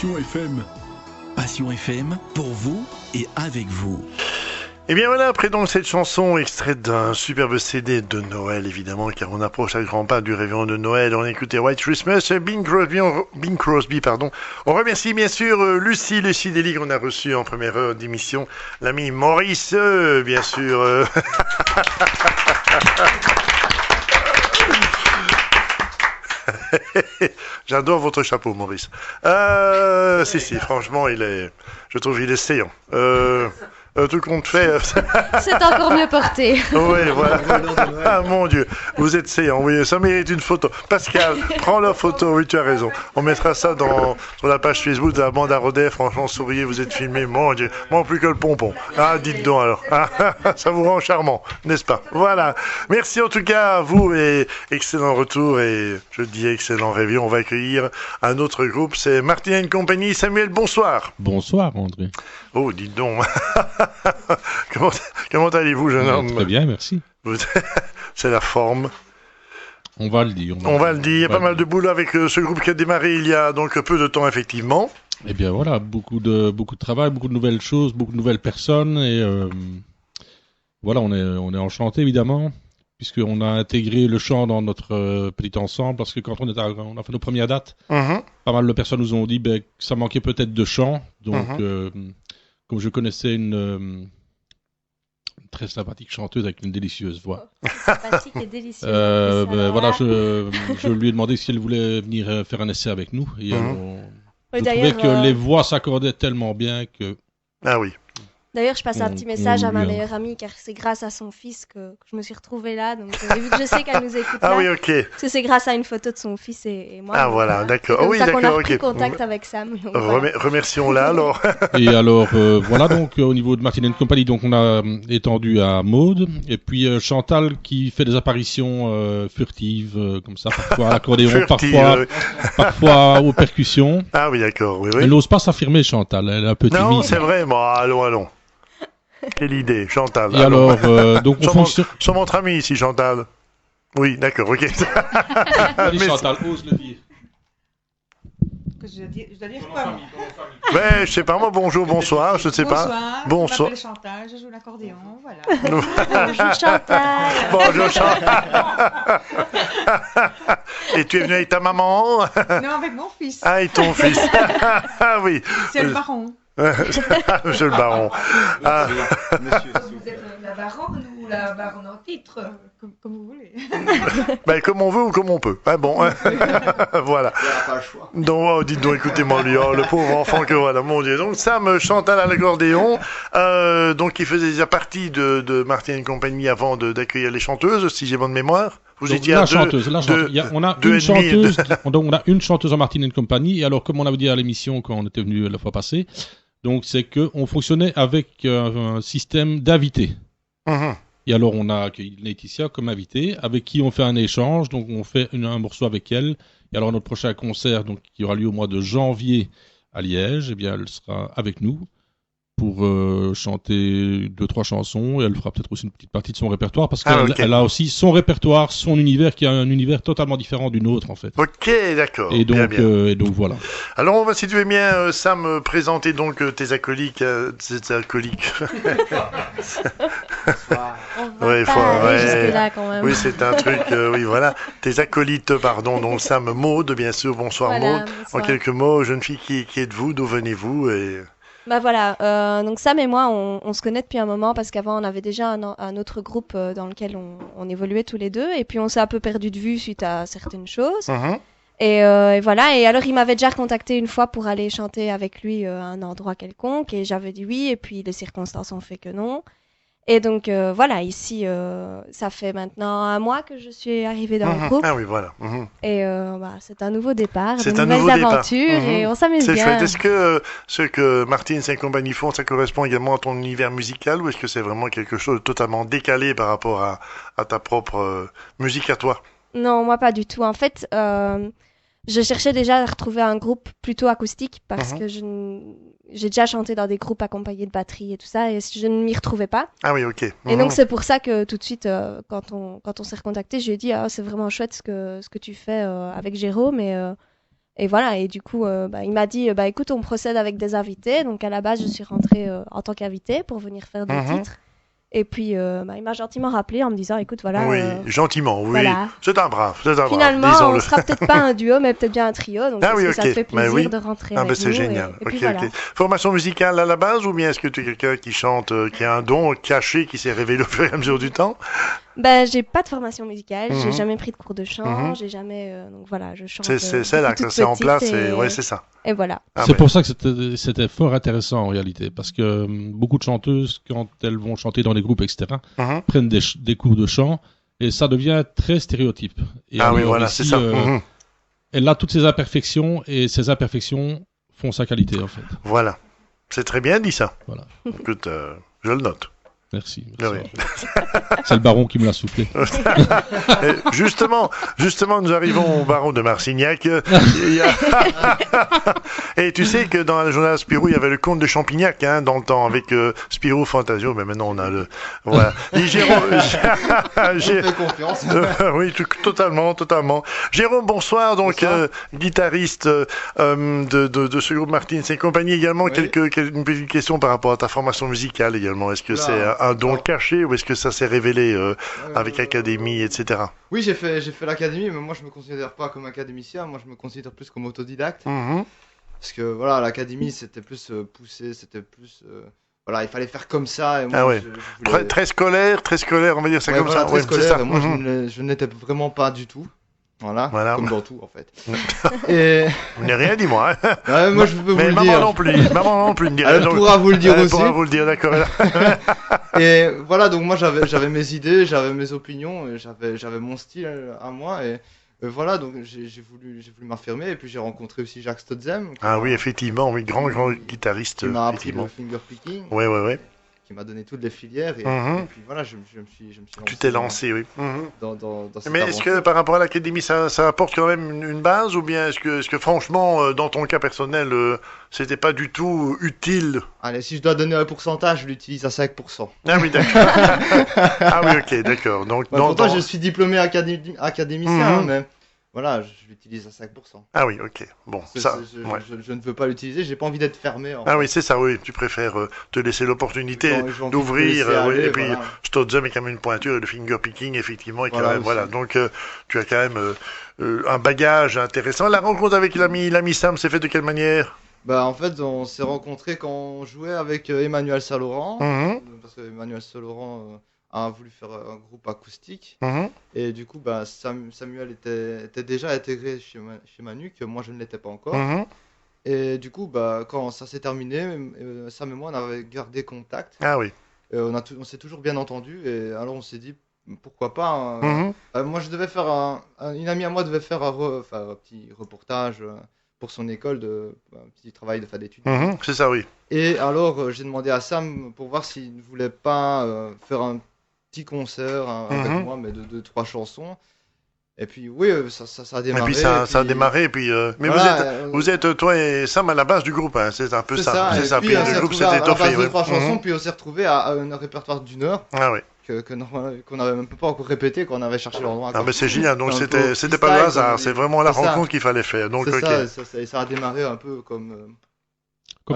Passion FM. Passion FM, pour vous et avec vous. Et bien voilà, après donc cette chanson extraite d'un superbe CD de Noël évidemment, car on approche à grands pas du réveillon de Noël. On écoutait White Christmas, Bing Crosby. On remercie bien sûr Lucie Dely qu'on a reçue en première heure d'émission, l'ami Maurice, bien sûr. J'adore votre chapeau, Maurice. Si, franchement, je trouve il est séant. Tout compte fait. C'est encore mieux porté. Oui, voilà. Ah mon Dieu, vous êtes séant. Oui, ça mérite une photo. Pascal, prends la photo. Oui, tu as raison. On mettra ça sur la page Facebook de la bande à Rodez. Franchement, souriez, vous êtes filmé. Mon Dieu, moins plus que le pompon. Ah, dites donc alors. Ça vous rend charmant, n'est-ce pas? Voilà. Merci en tout cas à vous et excellent retour et je dis excellent réveillon. On va accueillir un autre groupe. C'est Martin & Compagnie. Samuel, bonsoir. Bonsoir, André. Oh, dites donc. Comment allez-vous, jeune homme? Très bien, merci. C'est la forme. On va le dire. On va le dire. Il y a pas mal de boulot avec ce groupe qui a démarré il y a donc peu de temps, effectivement. Eh bien voilà, beaucoup de travail, beaucoup de nouvelles choses, beaucoup de nouvelles personnes. Et voilà, on est enchanté, évidemment, puisqu'on a intégré le chant dans notre petit ensemble. Parce que quand on a fait nos premières dates, pas mal de personnes nous ont dit que ça manquait peut-être de chant. Donc... comme je connaissais une très sympathique chanteuse avec une délicieuse voix. Sympathique et délicieuse. Voilà, je lui ai demandé si elle voulait venir faire un essai avec nous. Et je trouvais que les voix s'accordaient tellement bien que... Ah oui. D'ailleurs, je passe un petit message à ma meilleure amie, car c'est grâce à son fils que je me suis retrouvée là. Donc, vu que je sais qu'elle nous écoute là, oui, ok. parce que c'est grâce à une photo de son fils et moi. Ah voilà, d'accord. C'est comme ça qu'on a ok. pris contact avec Sam. Donc, remercions-la alors. Et alors, voilà, donc au niveau de Martin & Compagnie, donc on a étendu à Maude, et puis Chantal qui fait des apparitions furtives, comme ça, parfois à l'accordéon, parfois aux percussions. Ah oui, d'accord, oui. Elle n'ose pas s'affirmer, Chantal, elle est un peu timide. Non, c'est vrai, bon, allons. Quelle idée, Chantal. Et alors, donc on fonctionne... Sur mon ami ici, Chantal. Oui, d'accord, ok. Allez, Chantal, ose le dire. Je dois dire quoi? Ben, je sais pas, moi, bonjour, bonsoir, je sais pas. Bonsoir, je m'appelle Chantal, je joue l'accordéon, voilà. bonjour Chantal. Bonjour Chantal. Et tu es venu avec ta maman? Non, avec mon fils. Ah, et ton fils. Ah oui. C'est le baron. Monsieur le baron. Monsieur, vous êtes la baronne ou la baronne en titre? Comme vous voulez. Comme on veut ou comme on peut. Ah bon. Voilà. Il n'y aura pas le choix. Donc, dites donc, écoutez-moi, lui, le pauvre enfant que voilà, mon Dieu. Donc, Sam Chantal à l'accordéon, donc il faisait déjà partie de Martin & Compagnie avant d'accueillir les chanteuses, si j'ai bonne mémoire. Vous étiez à on a une chanteuse. Donc, on a une chanteuse en Martin & Compagnie. Et alors, comme on avait dit à l'émission quand on était venu la fois passée, donc c'est qu'on fonctionnait avec un système d'invités. Et alors, on a accueilli Laetitia comme invitée, avec qui on fait un échange. Donc, on fait un morceau avec elle. Et alors, notre prochain concert, donc, qui aura lieu au mois de janvier à Liège, eh bien, elle sera avec nous pour chanter 2-3 chansons. Et elle fera peut-être aussi une petite partie de son répertoire, parce qu'elle a aussi son répertoire, son univers, qui est un univers totalement différent du nôtre, en fait. Ok, d'accord. Et donc, bien. Et donc voilà. Alors, on va, si tu veux bien, Sam, présenter donc tes acolytes. Tes acolytes. On va pas aller jusque-là quand même. Oui, c'est un truc, oui, voilà. Tes acolytes, pardon, donc Sam, Maude, bien sûr. Bonsoir, voilà, Maude. bonsoir. En quelques mots, jeune fille, qui êtes-vous? D'où venez-vous Donc Sam et moi, on se connaît depuis un moment parce qu'avant on avait déjà un autre groupe dans lequel on évoluait tous les deux et puis on s'est un peu perdu de vue suite à certaines choses. Et voilà, et alors il m'avait déjà contacté une fois pour aller chanter avec lui à un endroit quelconque et j'avais dit oui et puis les circonstances ont fait que non. Et donc voilà, ici ça fait maintenant 1 mois que je suis arrivée dans le groupe. Ah oui, voilà. Et c'est un nouveau départ, c'est de un nouvelles nouveau aventures et on s'amuse bien. C'est chouette. Est-ce que ce que Martin & Compagnie font, ça correspond également à ton univers musical ou est-ce que c'est vraiment quelque chose de totalement décalé par rapport à ta propre musique à toi? Non, moi pas du tout. En fait, je cherchais déjà à retrouver un groupe plutôt acoustique parce que j'ai déjà chanté dans des groupes accompagnés de batterie et tout ça et je ne m'y retrouvais pas. Ah oui, ok. Et donc c'est pour ça que tout de suite, quand on s'est recontacté, je lui ai dit c'est vraiment chouette ce que tu fais avec Jérôme et Et voilà, et du coup, il m'a dit, écoute, on procède avec des invités. Donc à la base, je suis rentrée en tant qu'invitée pour venir faire des titres. Et puis, il m'a gentiment rappelé en me disant, écoute, voilà. Oui, gentiment, oui. Voilà. C'est un brave, Finalement, disons-le. on sera peut-être pas un duo, mais peut-être bien un trio. Donc, ça te fait plaisir de rentrer avec c'est nous. génial. Et puis, voilà. Formation musicale à la base, ou bien est-ce que tu es quelqu'un qui chante, qui a un don caché, qui s'est révélé au fur et à mesure du temps? J'ai pas de formation musicale, j'ai jamais pris de cours de chant, j'ai jamais. Donc voilà, je chante. C'est là que c'est en place, ouais, c'est ça. Et voilà. C'est pour ça que c'était fort intéressant en réalité, parce que beaucoup de chanteuses, quand elles vont chanter dans les groupes, etc., prennent des cours de chant, et ça devient très stéréotype. Et oui, voilà, c'est ça. Elle a toutes ses imperfections, et ces imperfections font sa qualité, en fait. Voilà. C'est très bien dit, ça. Voilà. Écoute, je le note. Merci. Oui. C'est le baron qui me l'a soufflé. Justement, nous arrivons au baron de Marcignac. Et tu sais que dans le journal Spirou, il y avait le comte de Champignac, dans le temps, avec Spirou Fantasio, mais maintenant on a le... Voilà. Et Jérôme... Je fais confiance. Oui, totalement. Jérôme, bonsoir, donc guitariste de ce groupe Martins et compagnie également. Oui. Une petite question par rapport à ta formation musicale également. Est-ce que c'est un don caché ou est-ce que ça s'est révélé avec académie, etc. Oui, j'ai fait l'académie, mais moi je me considère pas comme académicien, moi je me considère plus comme autodidacte. Parce que voilà, l'académie c'était plus poussé, c'était plus... voilà, il fallait faire comme ça. Et moi, je voulais... très scolaire, on va dire ça comme ça. Très scolaire, et moi je n'étais vraiment pas du tout. Voilà, comme dans tout en fait. Et... Vous n'avez rien dit moi. Moi je peux vous le dire. Maman non plus me dirait. Elle pourra vous le dire aussi. Elle pourra vous le dire, d'accord. Et voilà, donc moi j'avais mes idées, j'avais mes opinions, et j'avais mon style à moi, et voilà, donc j'ai voulu m'affirmer, et puis j'ai rencontré aussi Jacques Stotzem. Oui, effectivement, oui, grand guitariste. Qui m'a appris le finger picking. Oui. Qui m'a donné toutes les filières, et puis voilà, je me suis lancé. Tu t'es lancé, oui. Dans cette Mais est-ce que par rapport à l'académie, ça apporte quand même une base, ou bien est-ce que franchement, dans ton cas personnel, c'était pas du tout utile? Allez, si je dois donner un pourcentage, je l'utilise à 5%. Ah oui, d'accord. Ok, d'accord. Donc, pourtant, je suis diplômé académicien, mais voilà, je l'utilise à 5%. Ah oui, ok. Bon, je ne veux pas l'utiliser, j'ai pas envie d'être fermé. Oui, c'est ça, oui. Tu préfères te laisser l'opportunité d'ouvrir. Et puis, Stotzem est quand même une pointure, et le finger picking, effectivement, est quand même, voilà. Donc, tu as quand même un bagage intéressant. La rencontre avec l'ami Sam s'est faite de quelle manière? En fait, on s'est rencontrés quand on jouait avec Emmanuel Saint-Laurent, parce que Emmanuel Saint-Laurent a voulu faire un groupe acoustique, et du coup, Samuel était déjà intégré chez Manu, que moi je ne l'étais pas encore, et du coup, quand ça s'est terminé, Sam et moi on avait gardé contact, on s'est toujours bien entendu, et alors on s'est dit, pourquoi pas, moi je devais faire une amie à moi devait faire un petit reportage pour son école, un petit travail de fin d'études. C'est ça, oui. Et alors, j'ai demandé à Sam pour voir s'il ne voulait pas faire un petit concert avec moi, mais de 2-3 chansons. Et puis, oui, ça a démarré. Et puis, ça a démarré. Et puis, mais voilà, vous êtes, toi et Sam, à la base du groupe. C'est un peu ça. C'est ça. Puis, le groupe s'est étoffé. À la base de 3 chansons, puis on s'est retrouvé à un répertoire d'1 heure. Ah oui. Qu'on n'avait même pas encore répété, qu'on avait cherché l'endroit. Mais c'est génial, donc c'était pas le hasard, c'est vraiment la rencontre qu'il fallait faire. Donc, ça a démarré un peu comme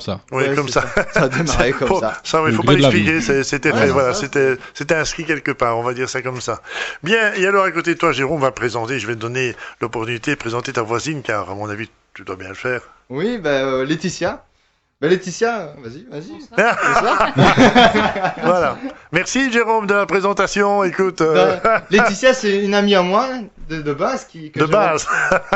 ça. Oui, comme ça. Ça a démarré comme ça. Ça, il faut pas l'expliquer, c'était fait, voilà, c'était inscrit quelque part, on va dire ça comme ça. Bien, et alors à côté de toi, Jérôme va présenter, je vais te donner l'opportunité de présenter ta voisine, car à mon avis, tu dois bien le faire. Oui, Laetitia. Laetitia, vas-y. Voilà. Merci Jérôme de la présentation. Écoute. Laetitia, c'est une amie à moi de base de base.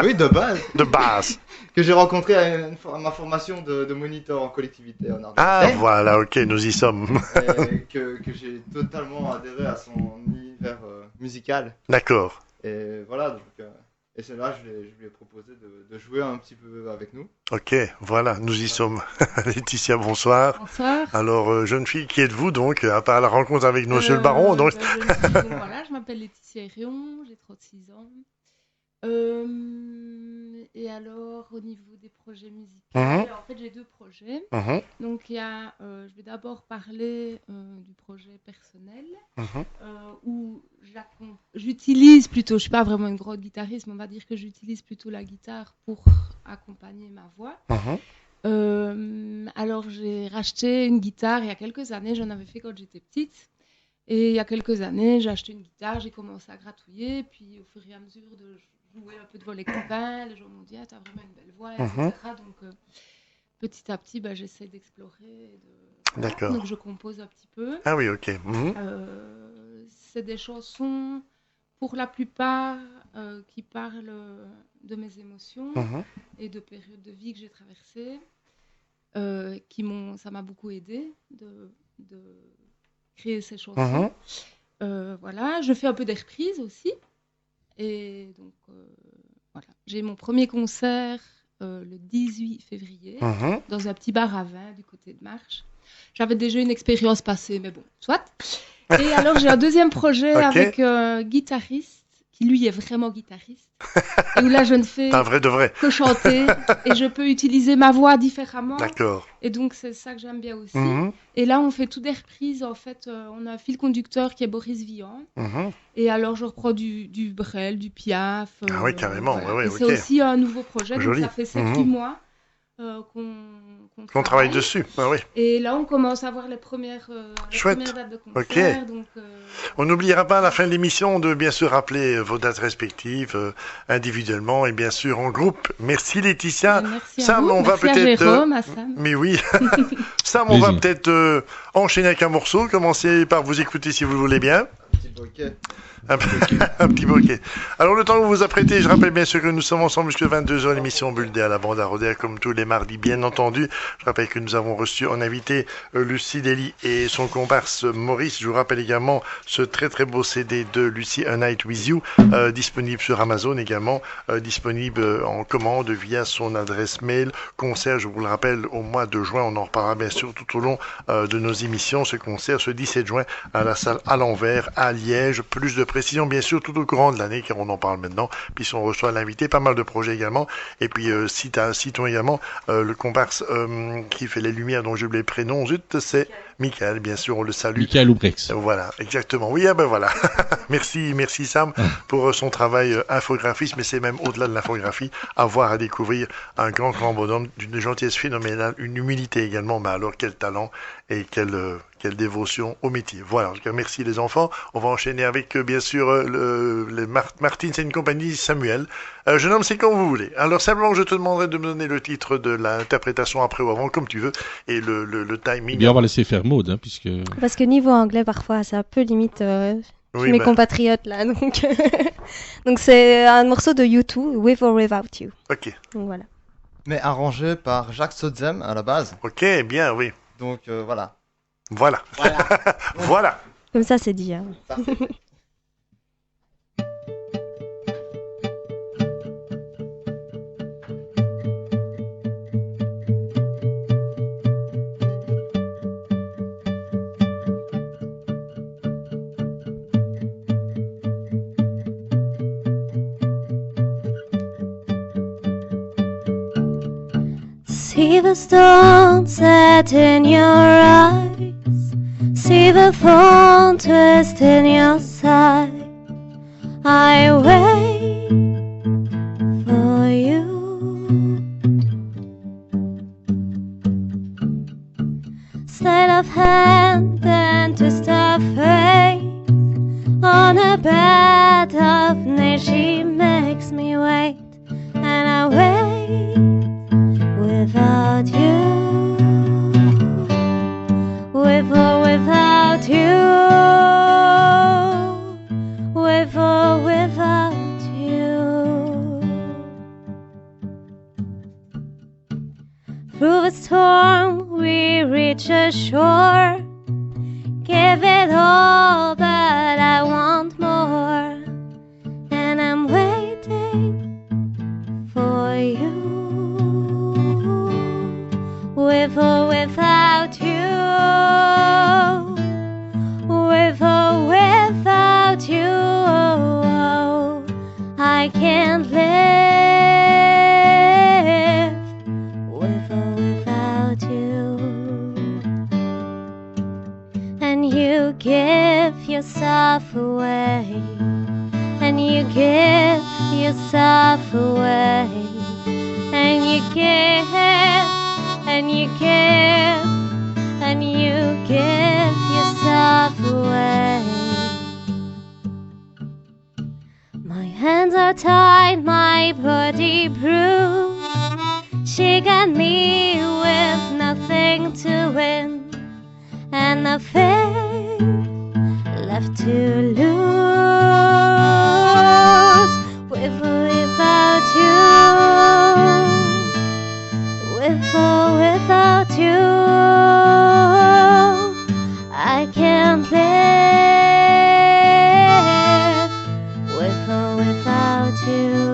Oui, de base. De base. Que j'ai rencontré à ma formation de moniteur en collectivité en art. Voilà, ok, nous y sommes. Que j'ai totalement adhéré à son univers musical. D'accord. Et voilà, donc. Et c'est là je lui ai proposé de jouer un petit peu avec nous. Ok, voilà, nous y sommes. Laetitia, bonsoir. Bonsoir. Alors, jeune fille, qui êtes-vous donc, à part la rencontre avec monsieur le baron donc... Voilà, je m'appelle Laetitia Hérion, j'ai 36 ans. Et alors, au niveau des projets musicaux, en fait, j'ai 2 projets. Donc, je vais d'abord parler du projet personnel, où j'utilise plutôt, je ne suis pas vraiment une grande guitariste, mais on va dire que j'utilise plutôt la guitare pour accompagner ma voix. Alors, j'ai racheté une guitare il y a quelques années. J'en avais fait quand j'étais petite. Et il y a quelques années, j'ai acheté une guitare, j'ai commencé à gratouiller. Puis, au fur et à mesure de jouer un peu devant les copains, les gens m'ont dit « Ah, t'as vraiment une belle voix, etc. » Donc, petit à petit, j'essaie d'explorer. D'accord. Donc, je compose un petit peu. Ah oui, ok. C'est des chansons, pour la plupart, qui parlent de mes émotions et de périodes de vie que j'ai traversées. Ça m'a beaucoup aidé de créer ces chansons. Voilà, je fais un peu des reprises aussi. Et donc, voilà. J'ai mon premier concert le 18 février dans un petit bar à vin du côté de Marche. J'avais déjà une expérience passée, mais bon, soit. Et alors, j'ai un deuxième projet avec un guitariste qui, lui, est vraiment guitariste. Et où là, je ne fais que chanter. Et je peux utiliser ma voix différemment. D'accord. Et donc, c'est ça que j'aime bien aussi. Et là, on fait toutes des reprises. En fait, on a un fil conducteur qui est Boris Vian. Et alors, je reprends du Brel, du Piaf. Ah oui, carrément. Voilà. Ouais, c'est aussi un nouveau projet. Joli. Donc, ça fait 7-8 mois qu'on travaille dessus. Ah, oui. Et là, on commence à voir les premières dates de concert. Donc, on n'oubliera pas à la fin de l'émission de bien sûr rappeler vos dates respectives, individuellement et bien sûr en groupe. Merci Laetitia. Merci Sam, à vous. on Merci va peut-être. À Jérôme, à Sam. Mais oui. Sam, on va peut-être enchaîner avec un morceau. Commencez par vous écouter si vous le voulez bien. Un petit bokeh. Un petit bokeh. Alors, le temps que vous vous apprêtez, je rappelle bien sûr que nous sommes ensemble jusqu'à 22h, l'émission Bulle D à la bande à Rodez, comme tous les mardis, bien entendu. Je rappelle que nous avons reçu en invité Lucie Dely et son comparse Maurice. Je vous rappelle également ce très très beau CD de Lucie, A Night With You, disponible sur Amazon également, disponible en commande via son adresse mail. Concert, je vous le rappelle, au mois de juin. On en reparlera bien sûr tout au long de nos émissions. Ce concert, ce 17 juin, à la salle à l'envers, à Liège. Plus de précision, bien sûr, tout au courant de l'année, car on en parle maintenant. Puis on reçoit l'invité, pas mal de projets également. Et puis, citons également le comparse qui fait les lumières, dont j'ai oublié le prénom. Zut, c'est Michael, bien sûr, on le salue. Michael Oubrex. Voilà, exactement. Oui, voilà. merci Sam pour son travail infographiste, mais c'est même au-delà de l'infographie, à voir, à découvrir un grand bonhomme d'une gentillesse phénoménale, une humilité également, mais alors quel talent et quelle dévotion au métier. Voilà, en tout cas, merci les enfants. On va enchaîner avec, bien sûr, Martine, c'est une compagnie, Samuel. Jeune homme, c'est quand vous voulez. Alors, simplement, je te demanderai de me donner le titre de l'interprétation après ou avant, comme tu veux, et le timing. Bien, on va laisser faire Maud, hein, puisque... Parce que niveau anglais, parfois, c'est un peu limite mes compatriotes, là. Donc, donc c'est un morceau de U2, With or Without You. Ok. Donc, voilà. Mais arrangé par Jacques Sotzem, à la base. Ok, bien, oui. Donc, voilà. Voilà. Voilà. Comme ça, c'est dit. Hein. See the stone set in your eyes. See the thorn twist in your side. I wait for you. Sleight of hand and twist of fate. On a bed of nails she makes me wait. And I wait without you. With or without you, with or without you. Through the storm we reach a shore. Give it all, but I want more. And I'm waiting for you. With or without you. With or without you, I can't live. With or without you. And you give yourself away. And you give yourself away. And you give, and you give, and you give yourself away. My hands are tied, my body bruised. She got me with nothing to win, and nothing left to lose. With or without you, with or without you, I can't live. With or without you.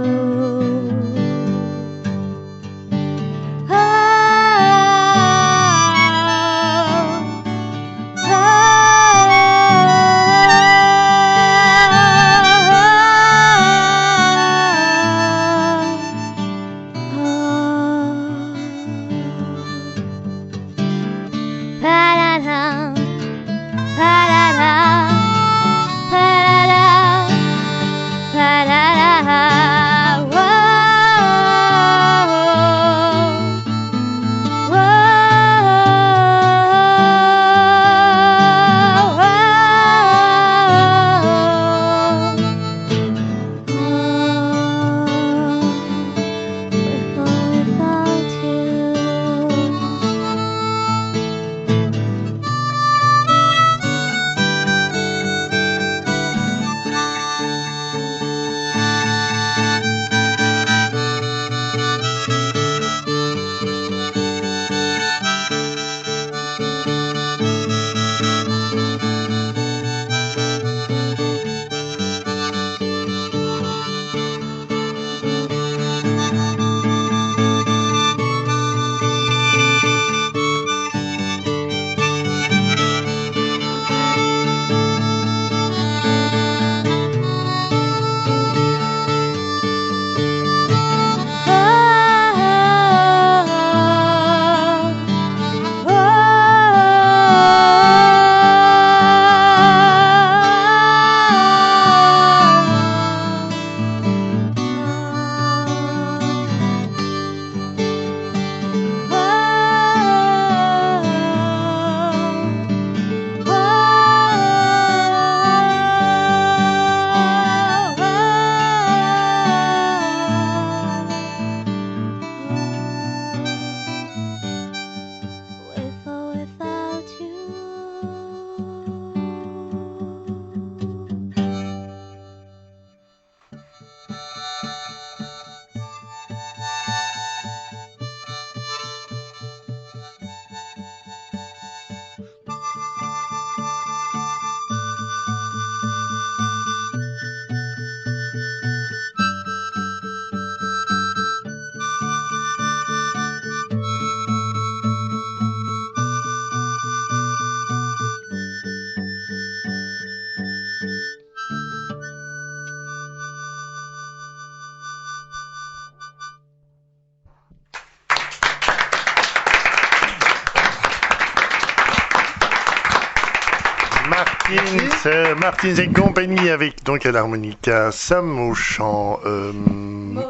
Martins et compagnie avec donc à l'harmonica Sam, au chant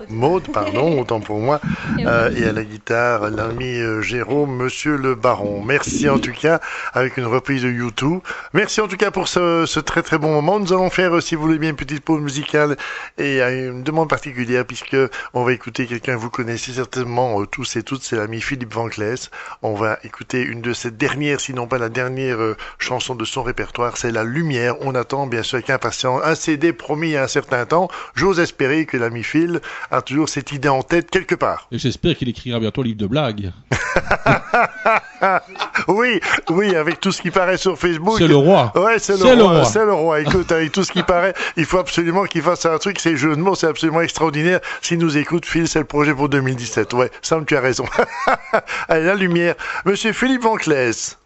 Maud, pardon, autant pour moi, et à la guitare l'ami Jérôme, Monsieur le Baron. Merci en tout cas, avec une reprise de U2. Merci en tout cas pour ce très très bon moment. Nous allons faire, si vous voulez bien, une petite pause musicale et à une demande particulière, puisque on va écouter quelqu'un que vous connaissez certainement tous et toutes, c'est l'ami Philippe Van Cleef. On va écouter une de ses dernières, sinon pas la dernière chanson de son répertoire, c'est La Lumière. On attend bien sûr avec impatience un CD promis il y a un certain temps. J'ose espérer que l'ami Phil a toujours cette idée en tête quelque part. Et j'espère qu'il écrira bientôt un livre de blagues. Oui, avec tout ce qui paraît sur Facebook. C'est le roi. Ouais, c'est le roi. Écoute, avec tout ce qui paraît, il faut absolument qu'il fasse un truc. Ces jeux de mots, c'est absolument extraordinaire. S'il nous écoute, Phil, c'est le projet pour 2017. Ouais, Sam, tu as raison. Allez, La Lumière. Monsieur Philippe Van Cleef.